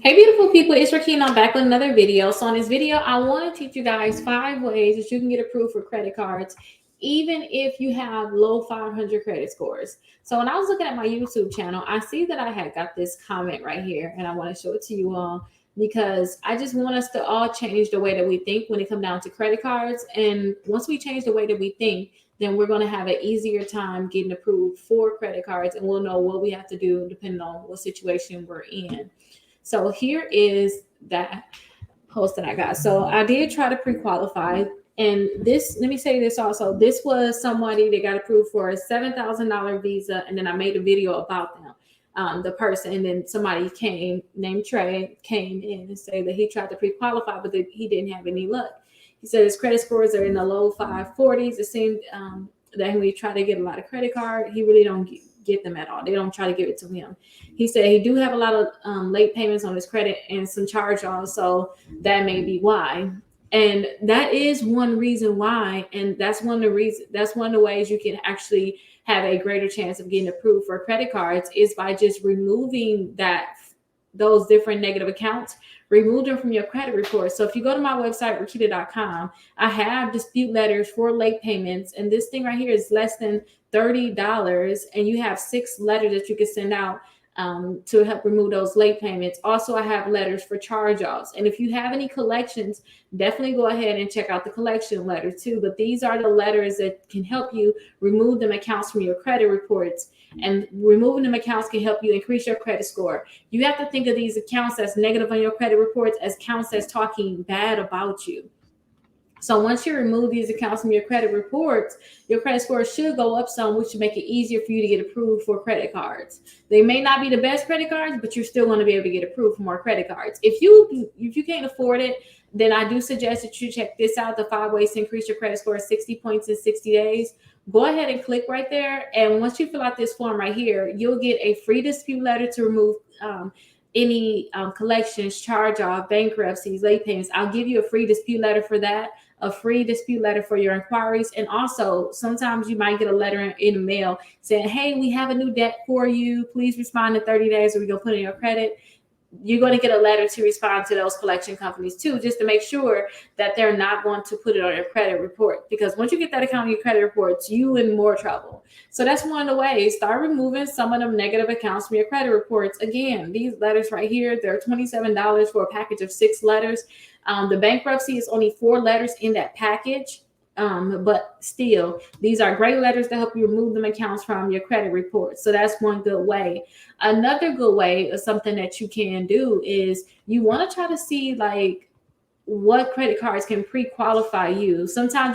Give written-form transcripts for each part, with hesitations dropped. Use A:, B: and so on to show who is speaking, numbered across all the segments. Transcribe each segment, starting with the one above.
A: Hey beautiful people, it's Rickita. I'm back with another video. So in this video, I want to teach you guys 5 ways that you can get approved for credit cards, even if you have low 500 credit scores. So when I was looking at my YouTube channel, I see that I had got this comment right here, and I want to show it to you all because I just want us to all change the way that we think when it comes down to credit cards. And once we change the way that we think, then we're going to have an easier time getting approved for credit cards, and we'll know what we have to do depending on what situation we're in. So here is that post that I got. So I did try to pre-qualify. And this, let me say this also. This was somebody that got approved for a $7,000 visa. And then I made a video about them, the person. And then somebody came, named Trey, came in and said that he tried to pre-qualify, but that he didn't have any luck. He said his credit scores are in the low 540s. It seemed that when he tried to get a lot of credit card, he really don't get them at all. They don't try to give it to him. He said he do have a lot of late payments on his credit and some charge-offs, so that may be why. And that is one reason why, and that's one of the reasons. That's one of the ways you can actually have a greater chance of getting approved for credit cards is by just removing those different negative accounts. Remove them from your credit report. So if you go to my website, Rickita.com, I have dispute letters for late payments. And this thing right here is less than $30. And you have 6 letters that you can send out to help remove those late payments. Also, I have letters for charge-offs. And if you have any collections, definitely go ahead and check out the collection letter too. But these are the letters that can help you remove them accounts from your credit reports. And removing them accounts can help you increase your credit score. You have to think of these accounts that's negative on your credit reports as accounts that's talking bad about you. So once you remove these accounts from your credit reports, your credit score should go up some, which should make it easier for you to get approved for credit cards. They may not be the best credit cards, but you're still going to be able to get approved for more credit cards. If you can't afford it, then I do suggest that you check this out, the 5 ways to increase your credit score 60 points in 60 days. Go ahead and click right there. And once you fill out this form right here, you'll get a free dispute letter to remove any collections, charge-off, bankruptcies, late payments. I'll give you a free dispute letter for that, a free dispute letter for your inquiries. And also, sometimes you might get a letter in the mail saying, hey, we have a new debt for you. Please respond in 30 days or we're going to put in your credit. You're going to get a letter to respond to those collection companies too, just to make sure that they're not going to put it on your credit report. Because once you get that account on your credit reports, you in more trouble. So that's one of the ways. Start removing some of them negative accounts from your credit reports. Again, these letters right here, they're $27 for a package of 6 letters. The bankruptcy is only 4 letters in that package. But still, these are great letters to help you remove them accounts from your credit report. So that's one good way. Another good way of something that you can do is you want to try to see like what credit cards can pre-qualify you. Sometimes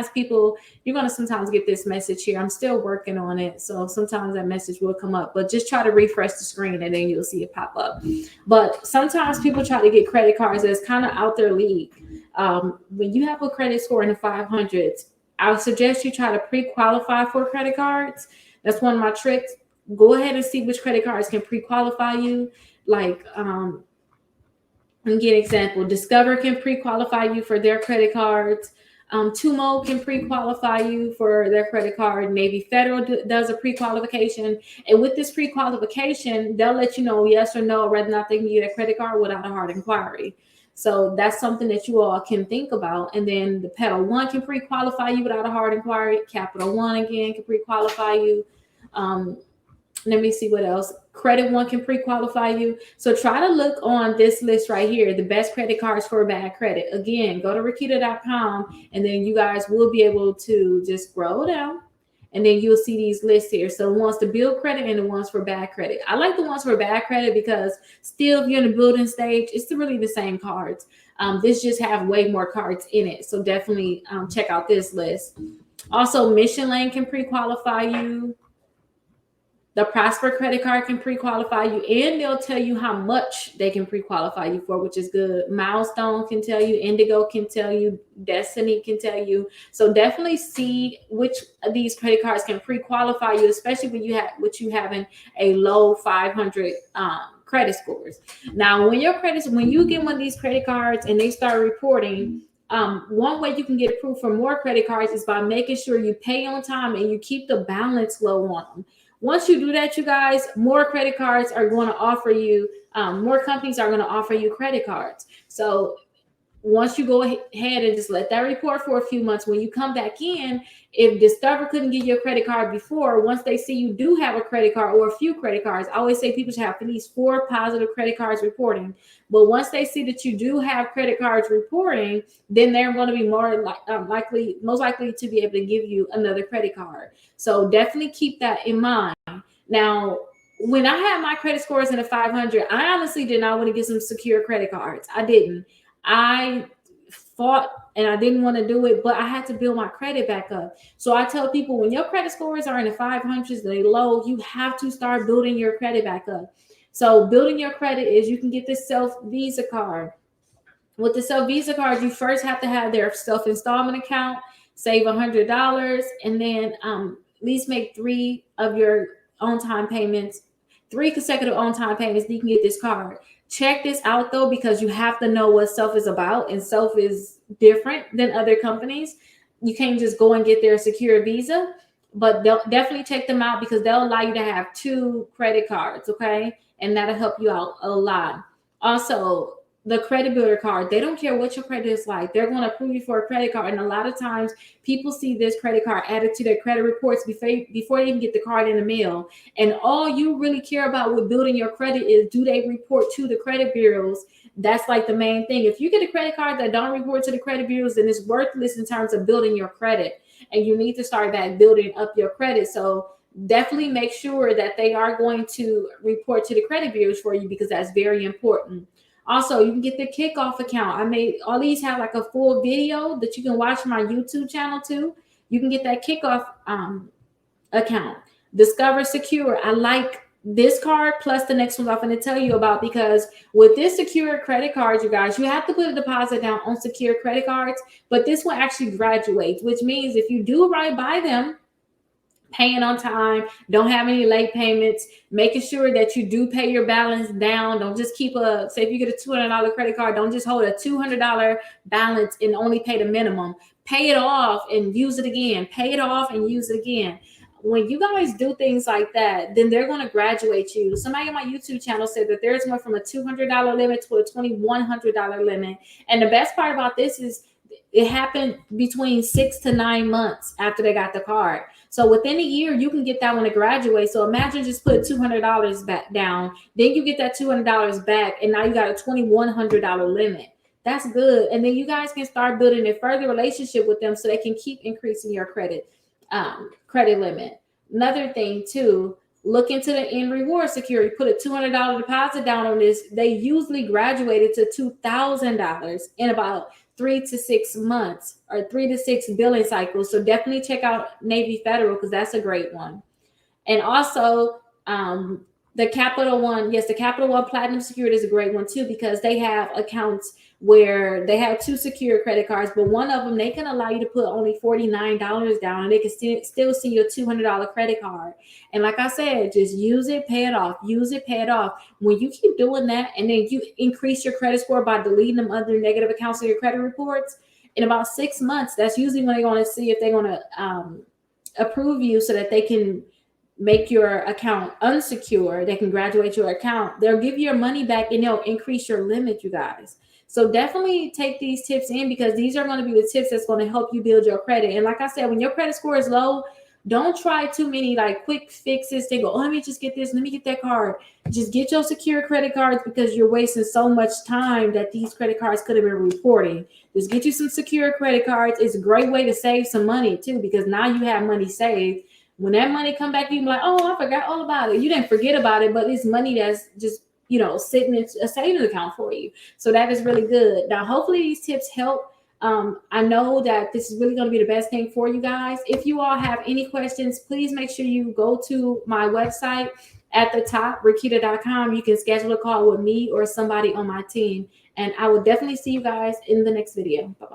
A: people, you're going to sometimes get this message here. I'm still working on it. So sometimes that message will come up, but just try to refresh the screen and then you'll see it pop up. But sometimes people try to get credit cards that's kind of out their league. When you have a credit score in the 500s, I would suggest you try to pre-qualify for credit cards. That's one of my tricks. Go ahead and see which credit cards can pre-qualify you. Like, and get an example. Discover can pre-qualify you for their credit cards. Tumo can pre-qualify you for their credit card. Navy Federal does a pre-qualification. And with this pre-qualification, they'll let you know yes or no, whether or not they can get a credit card without a hard inquiry. So that's something that you all can think about. And then the Pedal One can pre-qualify you without a hard inquiry. Capital One again can pre-qualify you. Let me see what else. Credit One can pre-qualify you. So try to look on this list right here, the best credit cards for bad credit. Again, go to Rickita.com and then you guys will be able to just scroll down and then you'll see these lists here. So the ones to build credit and the ones for bad credit. I like the ones for bad credit because still if you're in the building stage, it's really the same cards. This just have way more cards in it. So definitely check out this list. Also, Mission Lane can pre-qualify you. The Prosper credit card can pre-qualify you, and they'll tell you how much they can pre-qualify you for, which is good. Milestone can tell you, Indigo can tell you, Destiny can tell you. So definitely see which of these credit cards can pre-qualify you, especially when you having a low 500 credit scores. Now, when you get one of these credit cards and they start reporting, one way you can get approved for more credit cards is by making sure you pay on time and you keep the balance low on them. Once you do that, you guys, more credit cards are going to offer you, more companies are going to offer you credit cards. So once you go ahead and just let that report for a few months, when you come back in, if Discover couldn't give you a credit card before, once they see you do have a credit card or a few credit cards, I always say people should have at least 4 positive credit cards reporting. But once they see that you do have credit cards reporting, then they're going to be more most likely to be able to give you another credit card. So definitely keep that in mind. Now, when I had my credit scores in the 500, I honestly did not want to get some secure credit cards. I didn't. I fought and I didn't want to do it, but I had to build my credit back up. So I tell people, when your credit scores are in the 500s, they low, you have to start building your credit back up. So building your credit is, you can get this self Visa card. With the self Visa card, you first have to have their self installment account, save $100, and then at least make 3 of your on time payments, 3 consecutive on time payments. You can get this card. Check this out though, because you have to know what Self is about, and Self is different than other companies. You can't just go and get their secure Visa, but they'll definitely check them out because they'll allow you to have 2 credit cards, okay? And that'll help you out a lot. Also, the credit builder card, they don't care what your credit is like. They're going to approve you for a credit card. And a lot of times people see this credit card added to their credit reports before they even get the card in the mail. And all you really care about with building your credit is, do they report to the credit bureaus? That's like the main thing. If you get a credit card that don't report to the credit bureaus, then it's worthless in terms of building your credit. And you need to start back building up your credit. So definitely make sure that they are going to report to the credit bureaus for you, because that's very important. Also, you can get the kickoff account. I made all these have like a full video that you can watch on my YouTube channel too. You can get that kickoff account. Discover Secure. I like this card plus the next one I'm going to tell you about, because with this secure credit card, you guys, you have to put a deposit down on secure credit cards, but this one actually graduates, which means if you do right by them, paying on time, don't have any late payments, making sure that you do pay your balance down. Don't just keep say if you get a $200 credit card, don't just hold a $200 balance and only pay the minimum. Pay it off and use it again. Pay it off and use it again. When you guys do things like that, then they're going to graduate you. Somebody on my YouTube channel said that there's one from a $200 limit to a $2,100 limit. And the best part about this is it happened between 6 to 9 months after they got the card. So within a year, you can get that one to graduate. So imagine just put $200 back down, then you get that $200 back, and now you got a $2,100 limit. That's good. And then you guys can start building a further relationship with them so they can keep increasing your credit limit. Another thing too, look into the end reward security. Put a $200 deposit down on this. They usually graduated to $2,000 in about 3 to 6 months, or 3 to 6 billing cycles. So definitely check out Navy Federal, because that's a great one. And also the Capital One, yes, the Capital One Platinum Security is a great one too, because they have accounts where they have 2 secure credit cards, but one of them, they can allow you to put only $49 down, and they can still see your $200 credit card. And like I said, just use it, pay it off, use it, pay it off. When you keep doing that, and then you increase your credit score by deleting them other negative accounts in your credit reports, in about 6 months, that's usually when they're going to see if they're going to approve you so that they can make your account unsecure. They can graduate your account. They'll give you your money back, and they'll increase your limit, you guys. So definitely take these tips in, because these are going to be the tips that's going to help you build your credit. And like I said, when your credit score is low, don't try too many like quick fixes. They go, oh, let me just get this, let me get that card. Just get your secure credit cards, because you're wasting so much time that these credit cards could have been reporting. Just get you some secure credit cards. It's a great way to save some money too, because now you have money saved. When that money come back, you be like, oh, I forgot all about it. You didn't forget about it, but it's money that's just, sitting in a savings account for you. So that is really good. Now, hopefully these tips help. I know that this is really going to be the best thing for you guys. If you all have any questions, please make sure you go to my website at the top, Rickita.com. You can schedule a call with me or somebody on my team. And I will definitely see you guys in the next video. Bye-bye.